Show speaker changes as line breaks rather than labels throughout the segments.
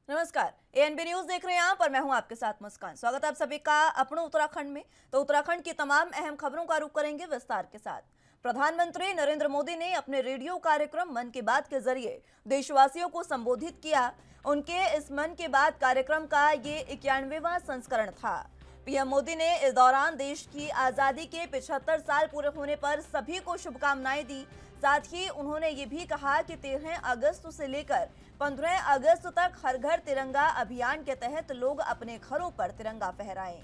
नमस्कार, ANB news देख रहे हैं आप और मैं हूं आपके साथ मुस्कान। स्वागत है आप सभी का अपने उत्तराखंड में। तो उत्तराखंड की तमाम अहम खबरों का रुख करेंगे विस्तार के साथ। प्रधानमंत्री नरेंद्र मोदी ने अपने रेडियो कार्यक्रम मन की बात के जरिए देशवासियों को संबोधित किया। उनके इस मन की बात कार्यक्रम का ये 91वां संस्करण था। पीएम मोदी ने इस दौरान देश की आजादी के 75 साल पूरे होने पर सभी को शुभकामनाएं दी। साथ ही उन्होंने ये भी कहा कि 13 अगस्त से लेकर 15 अगस्त तक हर घर तिरंगा अभियान के तहत लोग अपने घरों पर तिरंगा फहराएं।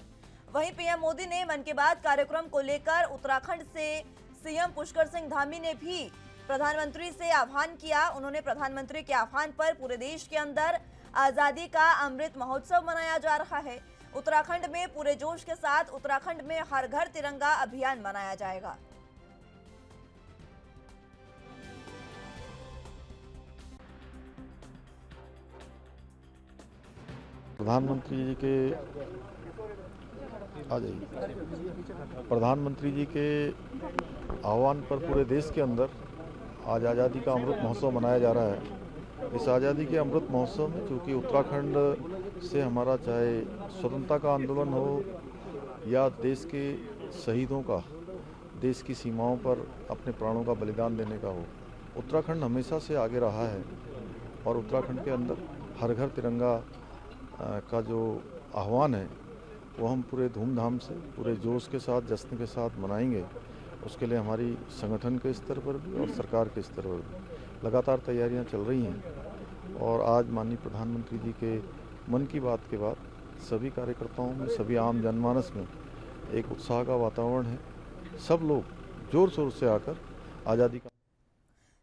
वहीं पीएम मोदी ने मन की बात कार्यक्रम को लेकर उत्तराखंड से सीएम पुष्कर सिंह धामी ने भी प्रधानमंत्री से आह्वान किया। उन्होंने प्रधानमंत्री के आह्वान पर पूरे देश के अंदर आजादी का अमृत महोत्सव मनाया जा रहा है। उत्तराखंड में पूरे जोश के साथ उत्तराखंड में हर घर तिरंगा अभियान मनाया जाएगा।
प्रधानमंत्री जी के आह्वान पर पूरे देश के अंदर आज आज़ादी का अमृत महोत्सव मनाया जा रहा है। इस आज़ादी के अमृत महोत्सव में चूँकि उत्तराखंड से हमारा चाहे स्वतंत्रता का आंदोलन हो या देश के शहीदों का देश की सीमाओं पर अपने प्राणों का बलिदान देने का हो, उत्तराखंड हमेशा से आगे रहा है। और उत्तराखंड के अंदर हर घर तिरंगा का जो आह्वान है वो हम पूरे धूमधाम से पूरे जोश के साथ जश्न के साथ मनाएंगे। उसके लिए हमारी संगठन के स्तर पर भी और सरकार के स्तर पर भी लगातार तैयारियां चल रही हैं। और आज माननीय प्रधानमंत्री जी के मन की बात के बाद सभी कार्यकर्ताओं में, सभी आम जनमानस में एक उत्साह का वातावरण है। सब लोग जोर शोर से आकर आज़ादी का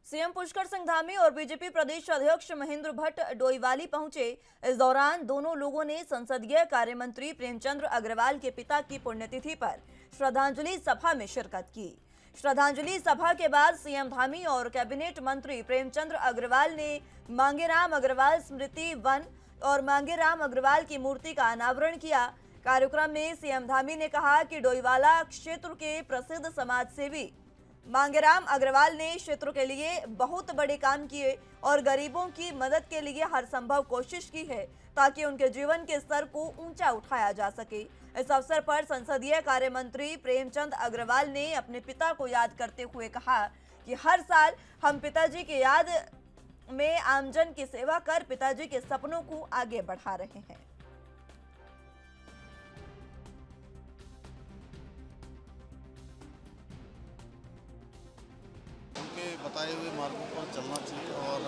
सीएम पुष्कर सिंह धामी और बीजेपी प्रदेश अध्यक्ष महेंद्र भट्ट डोईवाली पहुंचे। इस दौरान दोनों लोगों ने संसदीय कार्य मंत्री प्रेमचंद अग्रवाल के पिता की पुण्यतिथि पर श्रद्धांजलि सभा में शिरकत की। श्रद्धांजलि सभा के बाद सीएम धामी और कैबिनेट मंत्री प्रेमचंद अग्रवाल ने मांगेराम अग्रवाल स्मृति वन और मांगेराम अग्रवाल की मूर्ति का अनावरण किया। कार्यक्रम में सीएम धामी ने कहा कि डोईवाला क्षेत्र के प्रसिद्ध समाजसेवी मांगेराम अग्रवाल ने क्षेत्र के लिए बहुत बड़े काम किए और गरीबों की मदद के लिए हर संभव कोशिश की है ताकि उनके जीवन के स्तर को ऊंचा उठाया जा सके। इस अवसर पर संसदीय कार्य मंत्री प्रेमचंद अग्रवाल ने अपने पिता को याद करते हुए कहा कि हर साल हम पिताजी की याद में आमजन की सेवा कर पिताजी के सपनों को आगे बढ़ा रहे हैं।
बताए हुए मार्गों पर चलना चाहिए। और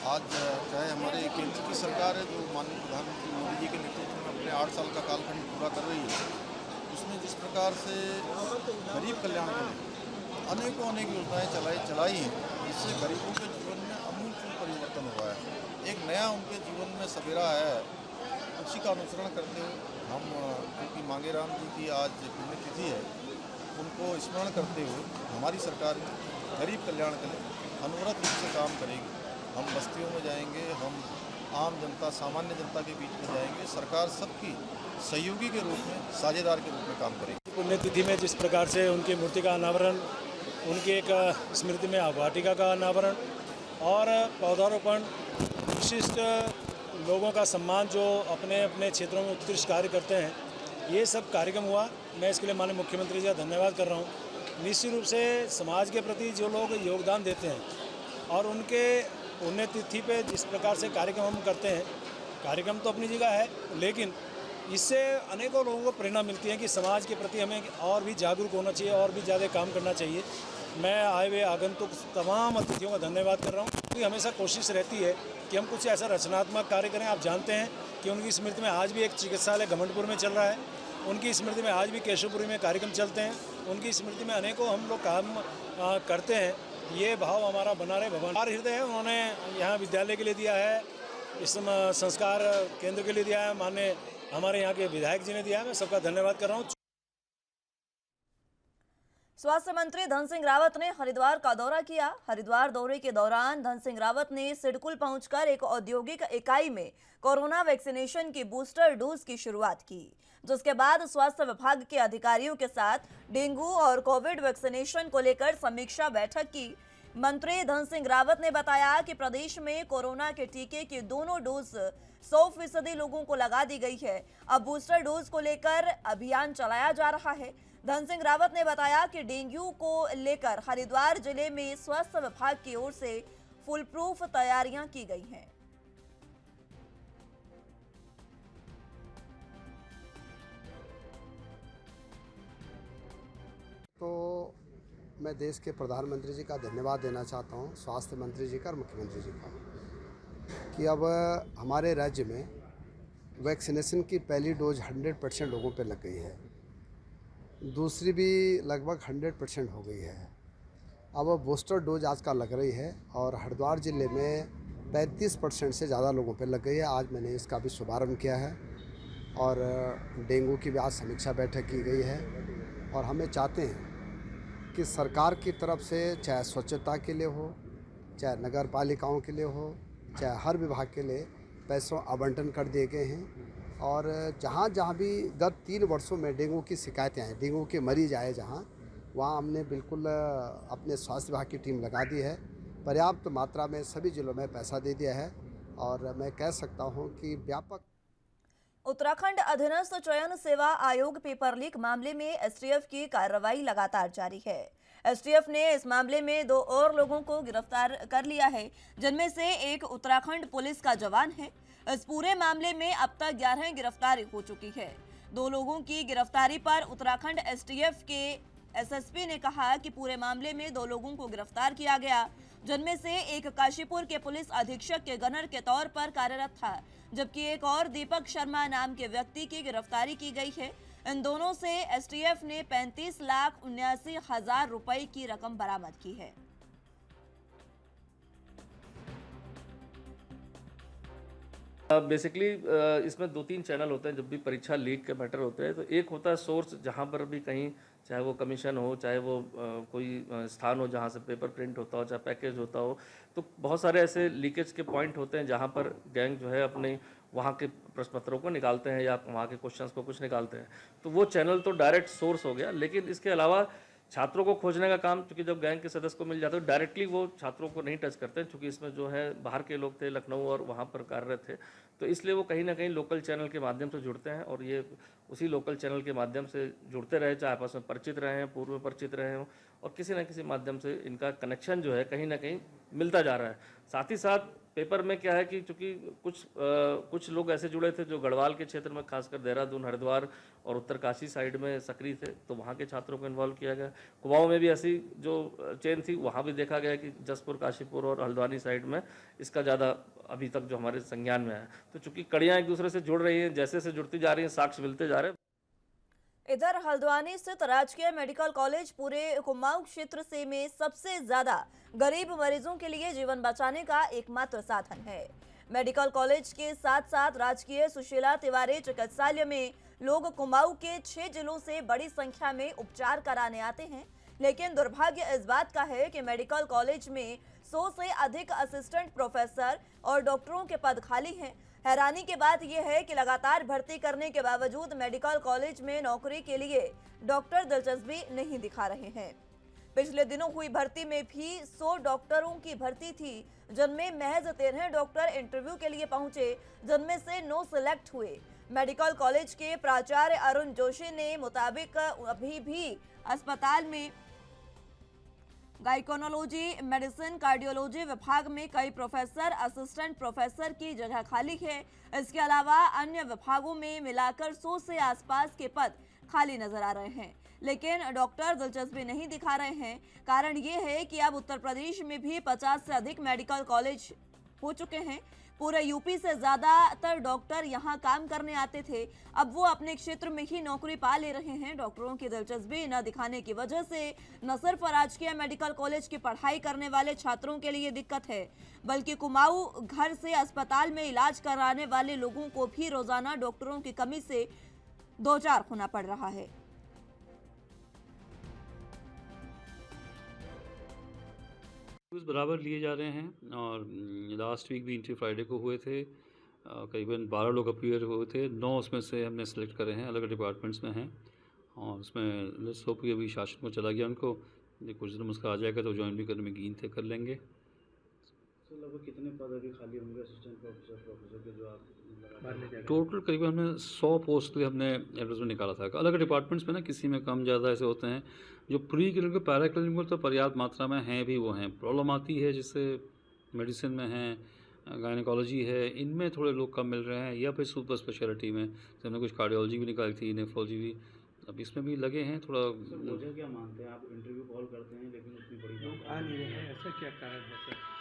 आज चाहे हमारे केंद्र की सरकार है जो माननीय प्रधानमंत्री मोदी जी के नेतृत्व में अपने 8 साल का कालखंड पूरा कर रही है, उसने जिस प्रकार से गरीब कल्याण के लिए अनेक योजनाएं चलाई हैं, जिससे गरीबों के जीवन में आमूल परिवर्तन हुआ है। एक नया उनके जीवन में सवेरा आया है। उसी का अनुसरण करते हुए हम क्योंकि मांगेराम जी की आज पुण्यतिथि है, उनको स्मरण करते हुए हमारी सरकार गरीब कल्याण के लिए अनवरत रूप से काम करेगी। हम बस्तियों में जाएंगे, हम आम जनता, सामान्य जनता के बीच में जाएंगे। सरकार सबकी सहयोगी के रूप में, साझेदार के रूप में काम करेगी।
पुण्यतिथि में जिस प्रकार से उनकी मूर्ति का अनावरण, उनकी एक स्मृति में वाटिका का अनावरण और पौधारोपण, विशिष्ट लोगों का सम्मान जो अपने अपने क्षेत्रों में उत्कृष्ट कार्य करते हैं, ये सब कार्यक्रम हुआ। मैं इसके लिए माननीय मुख्यमंत्री जी का धन्यवाद कर रहा हूँ। निश्चित रूप से समाज के प्रति जो लोग योगदान देते हैं और उनके पुण्यतिथि पे जिस प्रकार से कार्यक्रम हम करते हैं, कार्यक्रम तो अपनी जगह है, लेकिन इससे अनेकों लोगों को प्रेरणा मिलती है कि समाज के प्रति हमें और भी जागरूक होना चाहिए और भी ज़्यादा काम करना चाहिए। मैं आए हुए आगंतुक तमाम अतिथियों का धन्यवाद कर रहा हूँ, क्योंकि हमेशा कोशिश रहती है कि हम कुछ ऐसा रचनात्मक कार्य करें। आप जानते हैं कि उनकी स्मृति में आज भी एक चिकित्सालय घमंडपुर में चल रहा है, उनकी स्मृति में आज भी केशवपुरी में कार्यक्रम चलते हैं, उनकी स्मृति में अनेकों हम लोग काम करते हैं। ये भाव हमारा बना रहे। भगवान हृदय है, उन्होंने यहाँ विद्यालय के लिए दिया है, इस संस्कार केंद्र के लिए दिया है, माननीय हमारे यहाँ के विधायक जी ने दिया है। मैं सबका धन्यवाद कर रहा हूँ।
स्वास्थ्य मंत्री धन सिंह रावत ने हरिद्वार का दौरा किया। हरिद्वार दौरे के दौरान धन सिंह रावत ने सिडकुल पहुंचकर एक औद्योगिक इकाई में कोरोना वैक्सीनेशन की बूस्टर डोज की शुरुआत की, जिसके बाद स्वास्थ्य विभाग के अधिकारियों के साथ डेंगू और कोविड वैक्सीनेशन को लेकर समीक्षा बैठक की। मंत्री धन सिंह रावत ने बताया कि प्रदेश में कोरोना के टीके की दोनों डोज 100% लोगों को लगा दी गई है। अब बूस्टर डोज को लेकर अभियान चलाया जा रहा है। धन सिंह रावत ने बताया कि डेंगू को लेकर हरिद्वार जिले में स्वास्थ्य विभाग की ओर से फुल प्रूफ तैयारियां की गई हैं।
तो मैं देश के प्रधानमंत्री जी का धन्यवाद देना चाहता हूं, स्वास्थ्य मंत्री जी का और मुख्यमंत्री जी का, कि अब हमारे राज्य में वैक्सीनेशन की पहली डोज 100% लोगों पे लग गई है, दूसरी भी लगभग 100% हो गई है। अब बूस्टर डोज आज का लग रही है और हरिद्वार ज़िले में 35% से ज़्यादा लोगों पे लग गई है। आज मैंने इसका भी शुभारंभ किया है और डेंगू की भी आज समीक्षा बैठक की गई है। और हमें चाहते हैं कि सरकार की तरफ से चाहे स्वच्छता के लिए हो, चाहे नगर पालिकाओं के लिए हो, चाहे हर विभाग के लिए पैसों आवंटन कर दिए गए हैं। और जहाँ जहाँ भी गत 3 वर्षों में डेंगू की शिकायतें आई, डेंगू के मरीज आए जहाँ, वहाँ हमने बिल्कुल अपने स्वास्थ्य विभाग की टीम लगा दी है। पर्याप्त मात्रा में सभी जिलों में पैसा दे दिया है और मैं कह सकता हूँ कि व्यापक
उत्तराखंड अधीनस्थ चयन सेवा आयोग पेपर लीक मामले में एसटीएफ की कार्रवाई लगातार जारी है। एसटीएफ ने इस मामले में 2 और लोगों को गिरफ्तार कर लिया है, जिनमें से एक उत्तराखंड पुलिस का जवान है। इस पूरे मामले में अब तक 11 गिरफ्तारी हो चुकी है। 2 लोगों की गिरफ्तारी पर उत्तराखंड एसटीएफ के एसएसपी ने कहा कि पूरे मामले में 2 लोगों को गिरफ्तार किया गया, जिनमें से एक काशीपुर के पुलिस अधीक्षक के गनर के तौर पर कार्यरत था, जबकि एक और दीपक शर्मा नाम के व्यक्ति की गिरफ्तारी की गई है। इन दोनों से एसटीएफ ने 35,79,000 रुपए की रकम बरामद की है।
बेसिकली इसमें 2-3 चैनल होते हैं जब भी परीक्षा लीक के मैटर होते हैं। तो एक होता है सोर्स, जहाँ पर भी कहीं, चाहे वो कमीशन हो, चाहे वो कोई स्थान हो जहाँ से पेपर प्रिंट होता हो, चाहे पैकेज होता हो। तो बहुत सारे ऐसे लीकेज के पॉइंट होते हैं जहाँ पर गैंग जो है अपने वहाँ के प्रश्न पत्रों को निकालते हैं या वहाँ के क्वेश्चंस को कुछ निकालते हैं। तो वो चैनल तो डायरेक्ट सोर्स हो गया। लेकिन इसके अलावा छात्रों को खोजने का काम, क्योंकि जब गैंग के सदस्य को मिल जाता है डायरेक्टली वो छात्रों को नहीं टच करते, क्योंकि इसमें जो है बाहर के लोग थे, लखनऊ और वहाँ पर कार्यरत थे। तो इसलिए वो कहीं ना कहीं लोकल चैनल के माध्यम से जुड़ते हैं और ये उसी लोकल चैनल के माध्यम से जुड़ते रहे, चाहे आपस में परिचित रहे हैं, पूर्व में परिचित रहे हों, और किसी न किसी माध्यम से इनका कनेक्शन जो है कहीं ना कहीं मिलता जा रहा है। साथ ही साथ पेपर में क्या है कि चूँकि कुछ लोग ऐसे जुड़े थे जो गढ़वाल के क्षेत्र में, खासकर देहरादून, हरिद्वार और उत्तरकाशी साइड में सक्रिय थे, तो वहाँ के छात्रों को इन्वॉल्व किया गया। कुमाऊं में भी ऐसी जो चेन थी, वहाँ भी देखा गया कि जसपुर, काशीपुर और हल्द्वानी साइड में इसका ज़्यादा अभी तक जो हमारे संज्ञान में है। तो चूँकि कड़ियाँ एक दूसरे से जुड़ रही हैं, जैसे से जुड़ती जा रही हैं, साक्ष्य मिलते जा रहे हैं।
इधर हल्द्वानी स्थित राजकीय मेडिकल कॉलेज पूरे कुमाऊं क्षेत्र से में सबसे ज्यादा गरीब मरीजों के लिए जीवन बचाने का एकमात्र साधन है। मेडिकल कॉलेज के साथ साथ राजकीय सुशीला तिवारी चिकित्सालय में लोग कुमाऊं के 6 जिलों से बड़ी संख्या में उपचार कराने आते हैं। लेकिन दुर्भाग्य इस बात का है कि मेडिकल कॉलेज में 100 से अधिक असिस्टेंट प्रोफेसर और डॉक्टरों के पद खाली हैं। हैरानी की बात यह है कि लगातार भर्ती करने के बावजूद मेडिकल कॉलेज में नौकरी के लिए डॉक्टर दिलचस्पी नहीं दिखा रहे हैं। पिछले दिनों हुई भर्ती में भी 100 डॉक्टरों की भर्ती थी, जिनमें महज 13 डॉक्टर इंटरव्यू के लिए पहुंचे, जिनमें से 9 सिलेक्ट हुए। मेडिकल कॉलेज के प्राचार्य अरुण जोशी ने मुताबिक अभी भी अस्पताल में गाइकोनोलॉजी, मेडिसिन, कार्डियोलॉजी विभाग में कई प्रोफेसर, असिस्टेंट प्रोफेसर की जगह खाली है। इसके अलावा अन्य विभागों में मिलाकर 100 से आसपास के पद खाली नजर आ रहे हैं, लेकिन डॉक्टर दिलचस्पी नहीं दिखा रहे हैं। कारण ये है कि अब उत्तर प्रदेश में भी 50 से अधिक मेडिकल कॉलेज हो चुके हैं। पूरे यूपी से ज्यादातर डॉक्टर यहां काम करने आते थे, अब वो अपने क्षेत्र में ही नौकरी पा ले रहे हैं। डॉक्टरों की दिलचस्पी न दिखाने की वजह से न सिर्फ राजकीय मेडिकल कॉलेज की पढ़ाई करने वाले छात्रों के लिए दिक्कत है, बल्कि कुमाऊं घर से अस्पताल में इलाज कराने वाले लोगों को भी रोजाना डॉक्टरों की कमी से दो चार होना पड़ रहा है।
बराबर लिए जा रहे हैं और लास्ट वीक भी इंटरव्यू फ्राइडे को हुए थे। करीबन 12 लोग अपीयर हुए थे, 9 उसमें से हमने सेलेक्ट करे हैं, अलग डिपार्टमेंट्स में हैं और उसमें लिस्ट होप अभी शासन को चला गया उनको, कुछ दिनों में उसका आ जाएगा तो ज्वाइन भी करने में कीन थे, कर लेंगे।
तो लगभग कितने पद अभी खाली होंगे असिस्टेंट प्रोफेसर के जो आप
टोटल करीबन हमने 100 पोस्ट के लिए हमने एडवर्टाइजमेंट निकाला था। अलग डिपार्टमेंट्स में ना किसी में कम ज़्यादा ऐसे होते हैं। जो प्री क्लिनिकल पैरा क्लिनिकल तो पर्याप्त मात्रा में हैं भी, वो हैं। प्रॉब्लम आती है जिससे मेडिसिन में हैं, गायनेकोलॉजी है, इनमें थोड़े लोग कम मिल रहे हैं, या फिर सुपर स्पेशलिटी में जैसे हमने कुछ कार्डियोलॉजी भी निकाली थी, नेफ्रोलॉजी भी, अब इसमें भी लगे हैं थोड़ा।
वजह क्या मानते हैं आप? इंटरव्यू कॉल करते हैं लेकिन उतनी बड़ी लोग आ नहीं रहे हैं, ऐसा क्या कारण है सर?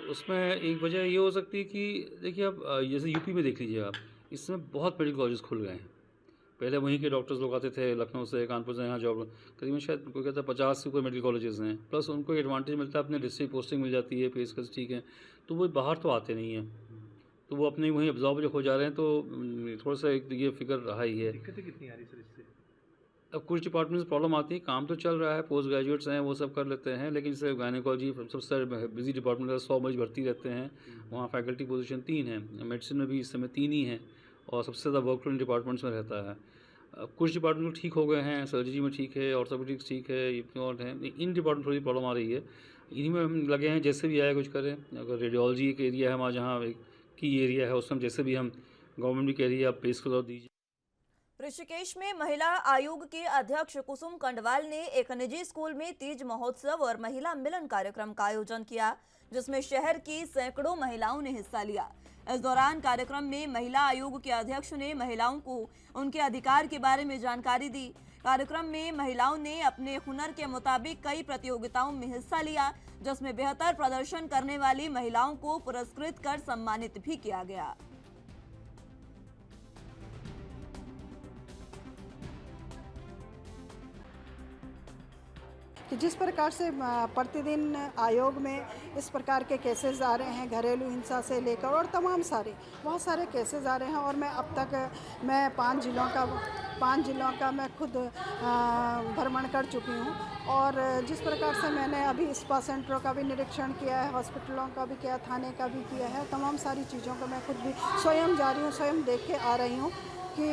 उसमें एक वजह ये हो सकती है कि देखिए आप जैसे यूपी में देख लीजिए आप, इसमें बहुत मेडिकल कॉलेज खुल गए हैं। पहले वहीं के डॉक्टर्स लोग आते थे लखनऊ से, कानपुर से, यहाँ जॉब करीबन शायद कोई कहता है 50 से ऊपर मेडिकल कॉलेजेस हैं। प्लस उनको एडवांटेज मिलता है, अपने डिस्ट्रिक्ट पोस्टिंग मिल जाती है, पे स्केल्स ठीक है, तो वो बाहर तो आते नहीं हैं, तो वो अपने वहीं ऑब्जॉर्व जो हो जा रहे हैं। तो थोड़ा सा एक ये फिगर रहा ही है।
दिक्कतें कितनी आ रही सर इससे?
अब कुछ डिपार्टमेंट्स में प्रॉब्लम आती है, काम तो चल रहा है, पोस्ट ग्रेजुएट्स हैं वो सब कर लेते हैं, लेकिन जैसे गायनेकोलॉजी सबसे बिजी डिपार्टमेंट है, 100 मरीज भर्ती रहते हैं, वहाँ फैकल्टी पोजीशन 3 है, मेडिसिन में भी इस समय 3 ही हैं, और सबसे ज़्यादा वर्क इन डिपार्टमेंट्स में रहता है। अब कुछ डिपार्टमेंट ठीक हो गए हैं, सर्जरी में ठीक है, ऑर्थोपेडिक्स ठीक है, ये और हैं, इन डिपार्टमेंट थोड़ी प्रॉब्लम आ रही है। इन्हीं में हम लगे हैं, जैसे भी आए कुछ करें। अगर रेडियोलॉजी एक एरिया है हमारा, जहाँ एक की एरिया है, उसमें जैसे भी हम, गवर्नमेंट भी कह रही है आप पेश कर दीजिए।
ऋषिकेश में महिला आयोग के अध्यक्ष कुसुम कंडवाल ने एक निजी स्कूल में तीज महोत्सव और महिला मिलन कार्यक्रम का आयोजन किया, जिसमें शहर की सैकड़ों महिलाओं ने हिस्सा लिया। इस दौरान कार्यक्रम में महिला आयोग के अध्यक्ष ने महिलाओं को उनके अधिकार के बारे में जानकारी दी। कार्यक्रम में महिलाओं ने अपने हुनर के मुताबिक कई प्रतियोगिताओं में हिस्सा लिया, जिसमें बेहतर प्रदर्शन करने वाली महिलाओं को पुरस्कृत कर सम्मानित भी किया गया।
कि जिस प्रकार से प्रतिदिन आयोग में इस प्रकार के केसेस आ रहे हैं, घरेलू हिंसा से लेकर और तमाम सारे बहुत सारे केसेस आ रहे हैं, और मैं अब तक मैं 5 जिलों का मैं खुद भ्रमण कर चुकी हूँ। और जिस प्रकार से मैंने अभी स्पा सेंटरों का भी निरीक्षण किया है, हॉस्पिटलों का भी किया, थाने का भी किया है, तमाम सारी चीज़ों का मैं खुद भी स्वयं जा रही हूँ, स्वयं देख के आ रही हूँ कि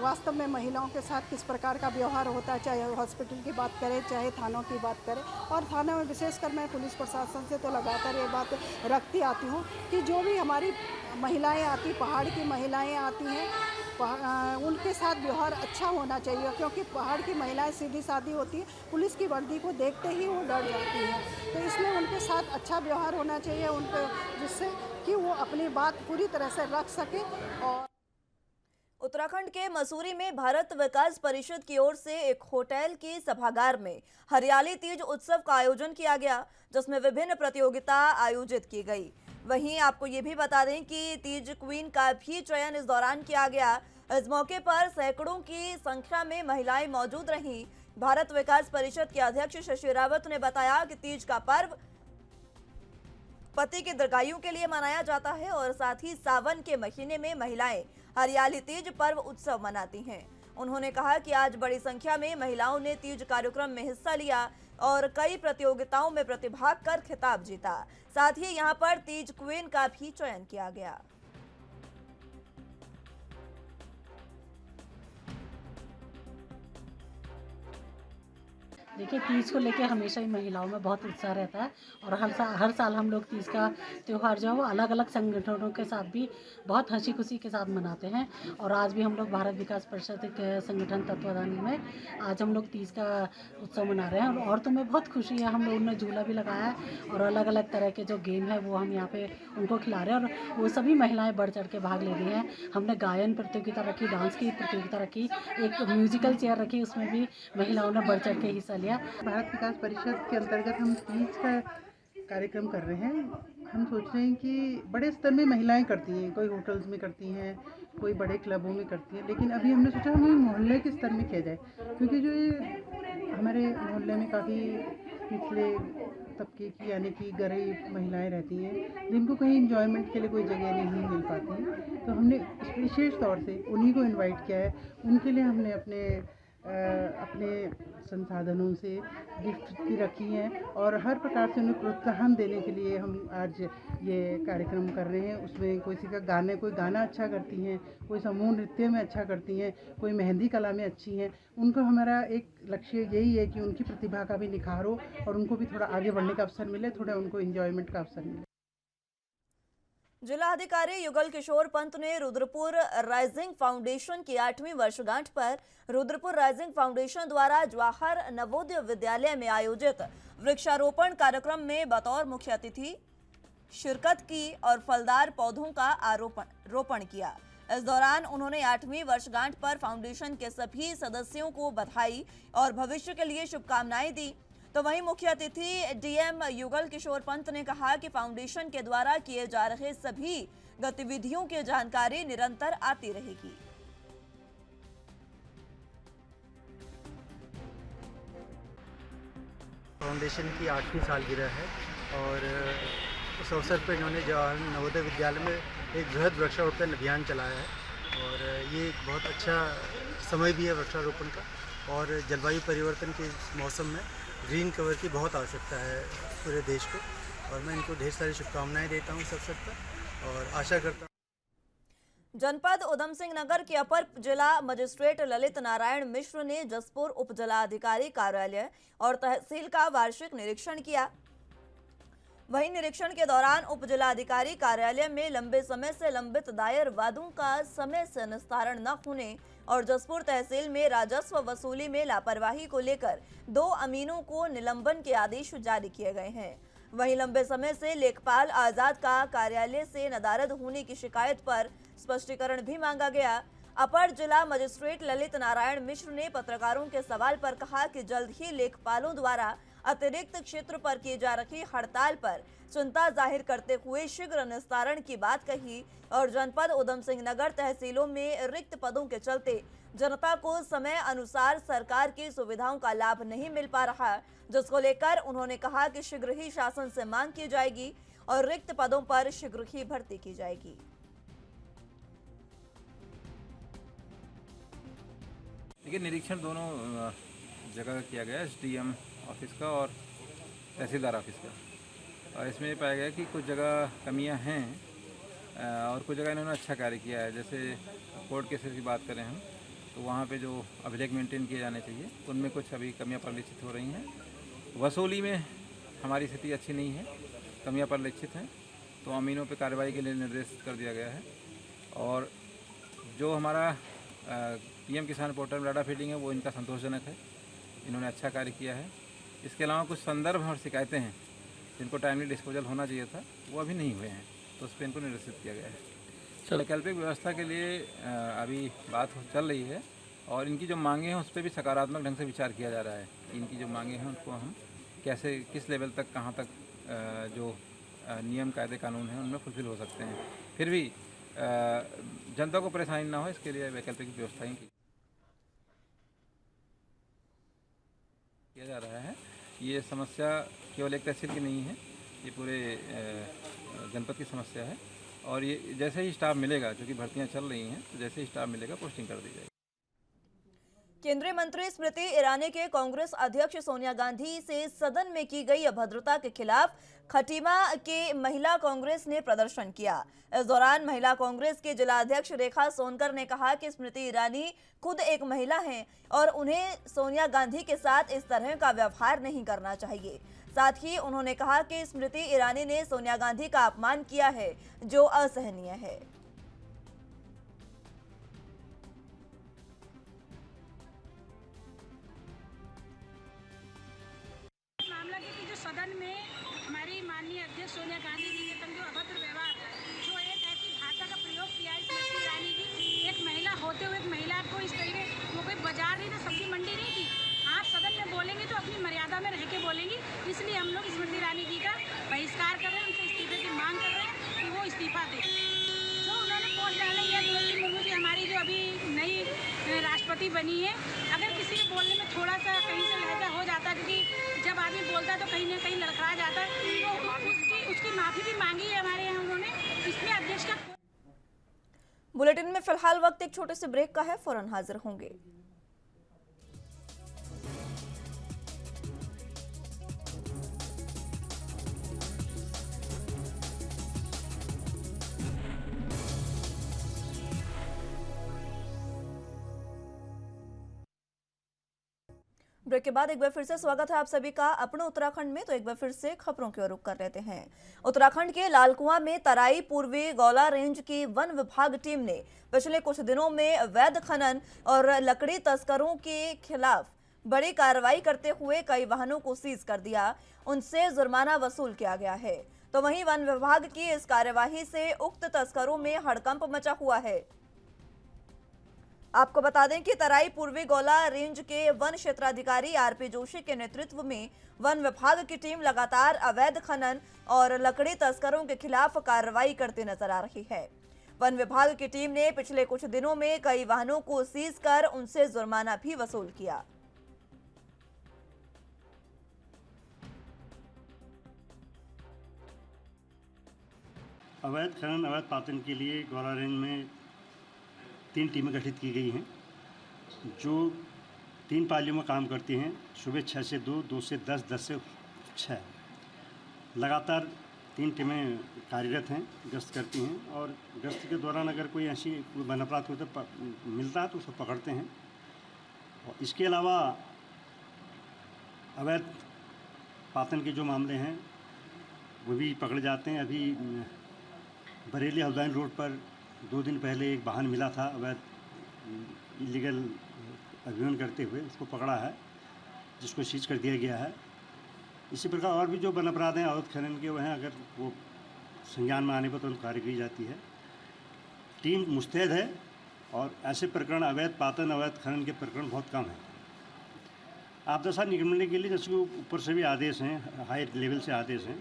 वास्तव में महिलाओं के साथ किस प्रकार का व्यवहार होता है, चाहे हॉस्पिटल की बात करें, चाहे थानों की बात करें। और थाने में विशेषकर मैं पुलिस प्रशासन से तो लगातार ये बात रखती आती हूँ कि जो भी हमारी महिलाएं आती, पहाड़ की महिलाएं आती हैं, उनके साथ व्यवहार अच्छा होना चाहिए, क्योंकि पहाड़ की महिलाएं सीधी सादी होती है, पुलिस की वर्दी को देखते ही वो डर जाती हैं। तो इसलिए उनके साथ अच्छा व्यवहार होना चाहिए उनके, जिससे कि वो अपनी बात पूरी तरह से रख सकें। और
उत्तराखंड के मसूरी में भारत विकास परिषद की ओर से एक होटल की सभागार में हरियाली तीज उत्सव का आयोजन किया गया, जिसमें विभिन्न प्रतियोगिता आयोजित की गई। वहीं आपको ये भी बता दें कि तीज क्वीन का भी चयन इस दौरान किया गया। इस मौके पर सैकड़ों की संख्या में महिलाएं मौजूद रहीं। भारत विकास परिषद के अध्यक्ष शशि रावत ने बताया कि तीज का पर्व पति के दीर्घायु के लिए मनाया जाता है और साथ ही सावन के महीने में महिलाएं हरियाली तीज पर्व उत्सव मनाती हैं। उन्होंने कहा कि आज बड़ी संख्या में महिलाओं ने तीज कार्यक्रम में हिस्सा लिया और कई प्रतियोगिताओं में प्रतिभाग कर खिताब जीता। साथ ही यहां पर तीज क्वीन का भी चयन किया गया।
देखिए, तीज को लेके हमेशा ही महिलाओं में बहुत उत्साह रहता है, और हर साल हम लोग तीज का त्यौहार जो है वो अलग अलग संगठनों के साथ भी बहुत हंसी खुशी के साथ मनाते हैं। और आज भी हम लोग भारत विकास परिषद के संगठन तत्वाधान में आज हम लोग तीज का उत्सव मना रहे हैं। और औरतों में बहुत खुशी है, हम लोगों ने झूला भी लगाया है और अलग अलग तरह के जो गेम है वो हम यहाँ पे उनको खिला रहे हैं, और वो सभी महिलाएँ बढ़ चढ़ के भाग ले रही हैं। हमने गायन प्रतियोगिता रखी, डांस की प्रतियोगिता रखी, एक म्यूजिकल चेयर रखी, उसमें भी महिलाओं ने बढ़ चढ़ के हिस्सा लिया।
भारत विकास परिषद के अंतर्गत हम तीज का कार्यक्रम कर रहे हैं। हम सोच रहे हैं कि बड़े स्तर में महिलाएं करती हैं, कोई होटल्स में करती हैं, कोई बड़े क्लबों में करती हैं, लेकिन अभी हमने सोचा हमें मोहल्ले के स्तर में किया जाए, क्योंकि जो ये हमारे मोहल्ले में काफ़ी पिछले तबके की यानी कि गरीब महिलाएं रहती हैं, जिनको कहीं इंजॉयमेंट के लिए कोई जगह नहीं मिल पाती, तो हमने विशेष तौर से उन्हीं को इनवाइट किया है। उनके लिए हमने अपने अपने संसाधनों से गिफ्ट भी रखी हैं और हर प्रकार से उन्हें प्रोत्साहन देने के लिए हम आज ये कार्यक्रम कर रहे हैं। उसमें कोई गाना अच्छा करती हैं, कोई समूह नृत्य में अच्छा करती हैं, कोई मेहंदी कला में अच्छी हैं। उनको हमारा एक लक्ष्य यही है कि उनकी प्रतिभा का भी निखार हो और उनको भी थोड़ा आगे बढ़ने का अवसर मिले, थोड़ा उनको एंजॉयमेंट का अवसर मिले।
जिला अधिकारी युगल किशोर पंत ने रुद्रपुर राइजिंग फाउंडेशन की 8वीं वर्षगांठ पर रुद्रपुर राइजिंग फाउंडेशन द्वारा जवाहर नवोदय विद्यालय में आयोजित वृक्षारोपण कार्यक्रम में बतौर मुख्य अतिथि शिरकत की और फलदार पौधों का रोपण किया। इस दौरान उन्होंने 8वीं वर्षगांठ पर फाउंडेशन के सभी सदस्यों को बधाई और भविष्य के लिए शुभकामनाएं दी। तो वहीं मुख्य अतिथि डीएम युगल किशोर पंत ने कहा कि फाउंडेशन के द्वारा किए जा रहे सभी गतिविधियों की जानकारी निरंतर आती रहेगी।
फाउंडेशन की 8वीं सालगिरह है और उस अवसर पर इन्होंने जवाहर नवोदय विद्यालय में एक बृहद वृक्षारोपण अभियान चलाया है और ये एक बहुत अच्छा समय भी है वृक्षारोपण का। और जलवायु परिवर्तन के इस मौसम में ग्रीन कवर की बहुत आवश्यकता है पूरे देश को और मैं इनको ढेर सारी शुभकामनाएं देता हूं इस अवसर पर और आशा करता हूं।
जनपद उधम सिंह नगर के अपर जिला मजिस्ट्रेट ललित नारायण मिश्र ने जसपुर उप जिलाधिकारी कार्यालय और तहसील का वार्षिक निरीक्षण किया। वहीं निरीक्षण के दौरान उप जिलाधिकारी कार्यालय में लंबे समय से लंबित दायर वादों का समय से निस्तारण न होने और जसपुर तहसील में राजस्व वसूली में लापरवाही को लेकर 2 अमीनों को निलंबन के आदेश जारी किए गए हैं। वहीं लंबे समय से लेखपाल आजाद का कार्यालय से नदारद होने की शिकायत पर स्पष्टीकरण भी मांगा गया। अपर जिला मजिस्ट्रेट ललित नारायण मिश्र ने पत्रकारों के सवाल पर कहा कि जल्द ही लेखपालों द्वारा अतिरिक्त क्षेत्र पर की जा रही हड़ताल पर चिंता जाहिर करते हुए शीघ्र निस्तारण की बात कही और जनपद उधम सिंह नगर तहसीलों में रिक्त पदों के चलते जनता को समय अनुसार सरकार की सुविधाओं का लाभ नहीं मिल पा रहा, जिसको लेकर उन्होंने कहा कि शीघ्र ही शासन से मांग की जाएगी और रिक्त पदों पर शीघ्र ही भर्ती की जाएगी।
देखिए, निरीक्षण दोनों जगह किया गया, एसडीएम ऑफिस का और तहसीलदार ऑफिस का, और इसमें पाया गया कि कुछ जगह कमियां हैं और कुछ जगह इन्होंने अच्छा कार्य किया है। जैसे कोर्ट केसेस की बात करें हम तो वहाँ पे जो अभिलेख मेंटेन किए जाने चाहिए उनमें कुछ अभी कमियां परिलक्षित हो रही हैं। वसूली में हमारी स्थिति अच्छी नहीं है, कमियां परिलक्षित हैं, तो अमीनों पे कार्रवाई के लिए निर्देश कर दिया गया है। और जो हमारा पीएम किसान पोर्टल डाटा फीडिंग है वो इनका संतोषजनक है, इन्होंने अच्छा कार्य किया है। इसके अलावा कुछ संदर्भ और शिकायतें हैं जिनको टाइमली डिस्पोजल होना चाहिए था, वो अभी नहीं हुए हैं, तो उस पर इनको निर्देशित किया गया है। वैकल्पिक व्यवस्था के लिए अभी बात चल रही है और इनकी जो मांगे हैं उस पर भी सकारात्मक ढंग से विचार किया जा रहा है। इनकी जो मांगे हैं उनको हम कैसे, किस लेवल तक, कहाँ तक जो नियम कायदे कानून हैं उनमें फुलफिल हो सकते हैं। फिर भी जनता को परेशानी ना हो इसके लिए वैकल्पिक व्यवस्थाएं किया जा रहा है। ये समस्या केवल एक तहसील की नहीं है, ये पूरे जनपद की समस्या है। और ये जैसे ही स्टाफ मिलेगा, क्योंकि भर्तियां चल रही हैं, तो जैसे ही स्टाफ मिलेगा पोस्टिंग कर दी जाएगी।
केंद्रीय मंत्री स्मृति ईरानी के कांग्रेस अध्यक्ष सोनिया गांधी से सदन में की गई अभद्रता के खिलाफ खटीमा के महिला कांग्रेस ने प्रदर्शन किया। इस दौरान महिला कांग्रेस के जिला अध्यक्ष रेखा सोनकर ने कहा कि स्मृति ईरानी खुद एक महिला हैं और उन्हें सोनिया गांधी के साथ इस तरह का व्यवहार नहीं करना चाहिए। साथ ही उन्होंने कहा कि स्मृति ईरानी ने सोनिया गांधी का अपमान किया है, जो असहनीय है।
मामला कि जो सदन में हमारी माननीय अध्यक्ष सोनिया गांधी जी के संग जो अभद्र व्यवहार, जो एक ऐसी भाषा का प्रयोग किया है स्मृति ईरानी जी, एक महिला होते हुए एक महिला को इस तरीके, वो कोई बाजार नहीं था, सब्जी मंडी नहीं थी। आप सदन में बोलेंगे तो अपनी मर्यादा में रह के बोलेंगी, इसलिए हम लोग स्मृति ईरानी जी का बहिष्कार कर रहे हैं, उनसे इस्तीफे की मांग कर रहे हैं कि वो इस्तीफा दें। जो उन्होंने पोस्ट डाला है द्रौपदी मुर्मू जी हमारी जो अभी नई राष्ट्रपति बनी है, अगर किसी के बोलने में थोड़ा सा कहीं से लहजा हो जाता है, क्योंकि जब आदमी बोलता है तो कहीं ना कहीं लड़खड़ा जाता है, तो उसकी माफ़ी भी मांगी है हमारे यहाँ उन्होंने। इसमें अध्यक्ष का
बुलेटिन में फिलहाल वक्त एक छोटे से ब्रेक का है, फौरन हाजिर होंगे। ब्रेक के बाद एक बार फिर से स्वागत है आप सभी का अपने उत्तराखंड में। तो एक बार फिर से खबरों की ओर रुख कर लेते हैं। उत्तराखंड के लालकुआं में तराई पूर्वी गौला रेंज की वन विभाग टीम ने पिछले कुछ दिनों में अवैध खनन और लकड़ी तस्करों के खिलाफ बड़ी कार्रवाई करते हुए कई वाहनों को सीज कर दिया, उनसे जुर्माना वसूल किया गया है। तो वहीं वन विभाग की इस कार्यवाही से उक्त तस्करों में हड़कंप मचा हुआ है। आपको बता दें कि तराई पूर्वी गौला रेंज के वन क्षेत्राधिकारी आरपी जोशी के नेतृत्व में वन विभाग की टीम लगातार अवैध खनन और लकड़ी तस्करों के खिलाफ कार्रवाई करती नजर आ रही है। वन विभाग की टीम ने पिछले कुछ दिनों में कई वाहनों को सीज कर उनसे जुर्माना भी वसूल किया।
अवैध खनन अवैध पातन के लिए गौला रेंज में 3 टीमें गठित की गई हैं जो 3 पालियों में काम करती हैं। सुबह 6 से 2, 2 से 10, 10 से 6 लगातार 3 टीमें कार्यरत हैं, गश्त करती हैं और गश्त के दौरान अगर कोई ऐसी वन अपराध होता मिलता है तो उसको पकड़ते हैं। और इसके अलावा अवैध पातन के जो मामले हैं वो भी पकड़े जाते हैं। अभी बरेली हल्द्वानी रोड पर 2 दिन पहले एक वाहन मिला था अवैध इलीगल अभियान करते हुए, उसको पकड़ा है जिसको सीज कर दिया गया है। इसी प्रकार और भी जो वन अपराध हैं अवैध खनन के वह हैं, अगर वो संज्ञान में आने पर तो कार्य की जाती है। टीम मुस्तैद है और ऐसे प्रकरण अवैध पातन अवैध खनन के प्रकरण बहुत कम हैं। आपदा से निकलने के लिए जैसे ऊपर से भी आदेश हैं, हाई लेवल से आदेश हैं,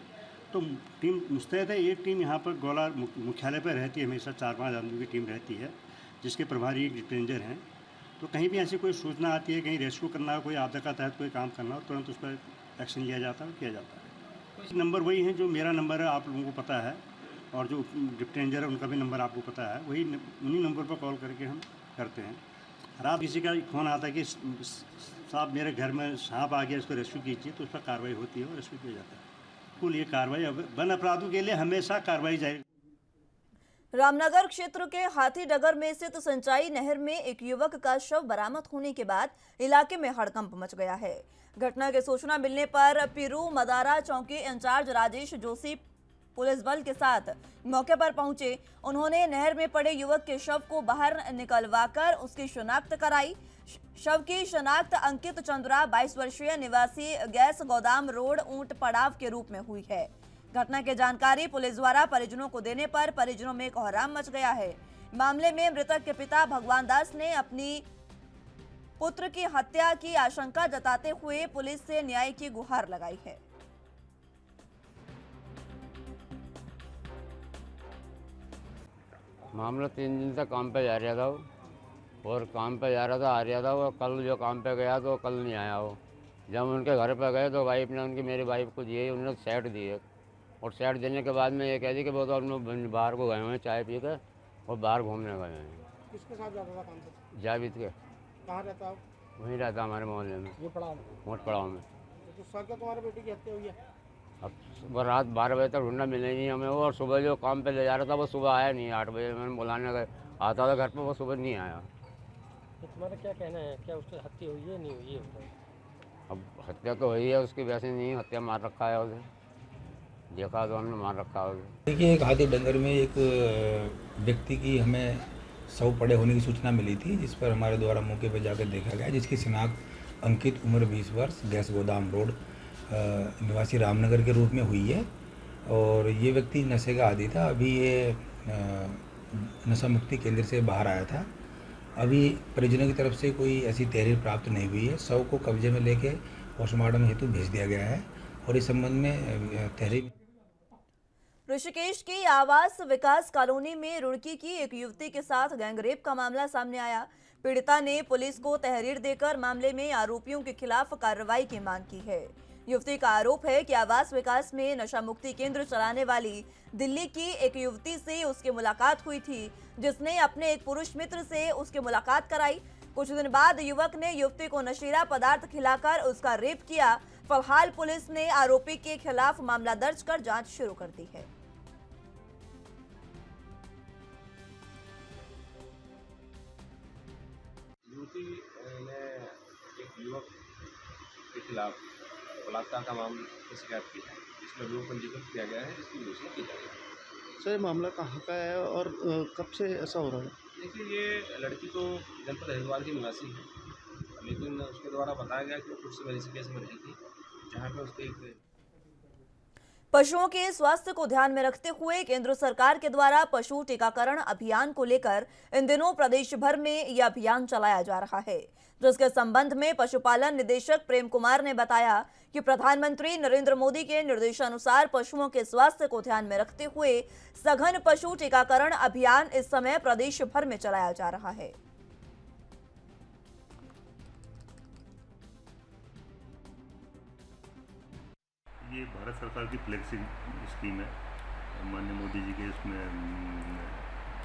तो टीम मुस्तैद है। एक टीम यहाँ पर गौला मुख्यालय पर रहती है, हमेशा 4-5 आदमी की टीम रहती है जिसके प्रभारी एक रेंजर हैं। तो कहीं भी ऐसी कोई सूचना आती है, कहीं रेस्क्यू करना हो, कोई आपदा का तहत कोई काम करना हो, तुरंत उस पर एक्शन लिया जाता है, किया जाता है। नंबर वही है जो मेरा नंबर है, आप लोगों को पता है, और जो डिप्टी रेंजर है उनका भी नंबर आपको पता है, वही उन्हीं नंबर पर कॉल करके हम करते हैं। रात किसी का फ़ोन आता है कि साहब मेरे घर में सांप आ गया, इसको रेस्क्यू कीजिए, तो उस पर कार्रवाई होती है और रेस्क्यू किया जाता है। कुल ये कार्रवाई वन अपराधों के लिए हमेशा कार्रवाई जारी।
रामनगर क्षेत्र के हाथीडगर में स्थित सिंचाई नहर में एक युवक का शव बरामद होने के बाद इलाके में हड़कंप मच गया है। घटना की सूचना मिलने पर पिरू मदारा चौकी इंचार्ज राजेश जोशी पुलिस बल के साथ मौके पर पहुंचे। उन्होंने नहर में पड़े युवक के शव को बाहर निकलवाकर उसकी शिनाख्त कराई। शव की शिनाख्त अंकित चंद्रा 22 वर्षीय निवासी गैस गोदाम रोड ऊंट पड़ाव के रूप में हुई है। घटना की जानकारी पुलिस द्वारा परिजनों को देने पर परिजनों में कोहराम मच गया है। मामले में मृतक के पिता भगवान दास ने अपनी पुत्र की हत्या की आशंका जताते हुए पुलिस से न्याय की गुहार लगाई है।
मामला 3 दिन तक काम पे जा रहा था वो, और काम पे जा रहा था, आ रहा था वो। कल जो काम पे गया तो कल नहीं आया वो। जब उनके घर पे गए तो वाइफ ने उनकी मेरी वाइफ को दिए, उन्होंने सेट दिए, और सेट देने के बाद में ये कह दी कि वो तो अपने बाहर को गए हुए हैं चाय पी के और बाहर घूमने गए हैं।
किसके साथ जाता था काम से?
जावेद के।
कहाँ रहता है?
वहीं रहता हमारे मोहल्ले में,
ये पड़ाव में।
मोट पड़ाव में।
तो सर क्या तुम्हारे बेटे की हत्या हुई है?
अब सुबह रात 12 बजे तक ढूंढना मिले नहीं हमें वो, और सुबह जो काम पे ले जा रहा था वो सुबह आया नहीं। 8 बजे मैंने बुलाने गए, आता था घर पर, वो सुबह नहीं आया।
तो तुम्हारा क्या कहना है, क्या उसकी हत्या हुई है नहीं हुई है?
अब हत्या तो हुई है उसकी, वैसे नहीं हत्या मार रखा है उसे, देखा तो हमने मार रखा है उसे।
देखिए, एक हाथीडगर में एक व्यक्ति की हमें शव पड़े होने की सूचना मिली थी, जिस पर हमारे द्वारा मौके पर जाकर देखा गया, जिसकी शिनाख्त अंकित उम्र 20 वर्ष गैस गोदाम रोड निवासी रामनगर के रूप में हुई है। और ये व्यक्ति नशे का आदी था। अभी ये नशा मुक्ति केंद्र से बाहर आया था। अभी परिजनों की तरफ से कोई ऐसी तहरीर प्राप्त नहीं हुई है। शव को कब्जे में लेके पोस्टमार्टम हेतु भेज दिया गया है और इस संबंध में तहरीर।
ऋषिकेश की आवास विकास कॉलोनी में रुड़की की एक युवती के साथ गैंगरेप का मामला सामने आया। पीड़िता ने पुलिस को तहरीर देकर मामले में आरोपियों के खिलाफ कार्रवाई की मांग की है। युवती का आरोप है कि आवास विकास में नशा मुक्ति केंद्र चलाने वाली दिल्ली की एक युवती से उसकी मुलाकात हुई थी, जिसने अपने एक पुरुष मित्र से उसकी मुलाकात कराई। कुछ दिन बाद युवक ने युवती को नशीला पदार्थ खिलाकर उसका रेप किया। फिलहाल पुलिस ने आरोपी के खिलाफ मामला दर्ज कर जांच शुरू कर दी है।
युवती ने एक युवक
खिलाफ बलात्कार का मामले की शिकायत की है, जिसमें अभियोग पंजीकृत किया गया है, इसकी विवेचना की जाएगी।
सर, ये मामला कहाँ का है और कब से ऐसा हो रहा है?
देखिए, ये लड़की तो जनपद हरिद्वार की निवासी है, लेकिन उसके द्वारा बताया गया कि वो कुछ समय इसी केस में रही थी, जहाँ पर उसके एक
पशुओं के स्वास्थ्य को ध्यान में रखते हुए केंद्र सरकार के द्वारा पशु टीकाकरण अभियान को लेकर इन दिनों प्रदेश भर में यह अभियान चलाया जा रहा है, जिसके संबंध में पशुपालन निदेशक प्रेम कुमार ने बताया कि प्रधानमंत्री नरेंद्र मोदी के निर्देशानुसार पशुओं के स्वास्थ्य को ध्यान में रखते हुए सघन पशु टीकाकरण अभियान इस समय प्रदेश भर में चलाया जा रहा है।
ये भारत सरकार की फ्लैगशिप स्कीम है, माननीय मोदी जी के इसमें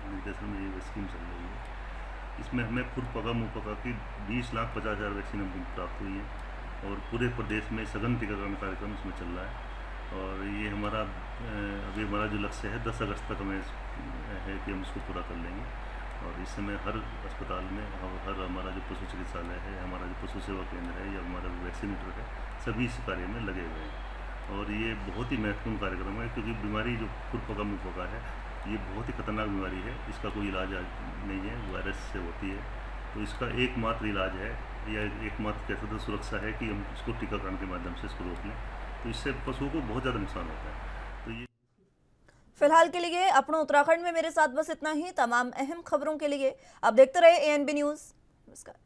निर्देशन में ये स्कीम चल रही है। इसमें हमें खुरपका मुहपका की 20,50,000 वैक्सीन हमको प्राप्त हुई है और पूरे प्रदेश में सघन टीकाकरण कार्यक्रम इसमें चल रहा है। और ये हमारा अभी हमारा जो लक्ष्य है 10 अगस्त तक हमें है कि हम इसको पूरा कर लेंगे। और इस समय हर अस्पताल में और हर हमारा जो पशु चिकित्सालय है, हमारा जो पशु सेवा केंद्र है या हमारा वैक्सीनेटर है, सभी इस कार्य में लगे हुए हैं। और ये बहुत ही महत्वपूर्ण कार्यक्रम है, क्योंकि बीमारी जो खुरपका मुहपका है ये बहुत ही खतरनाक बीमारी है, इसका कोई इलाज नहीं है, वायरस से होती है। तो इसका एकमात्र इलाज है या एकमात्र कह सकते सुरक्षा है कि हम इसको टीकाकरण के माध्यम से इसको रोक लें, तो इससे पशुओं को बहुत ज़्यादा नुकसान होता है। तो ये
फिलहाल के लिए अपने उत्तराखंड में मेरे साथ बस इतना ही। तमाम अहम खबरों के लिए आप देखते रहे ANB न्यूज़। नमस्कार।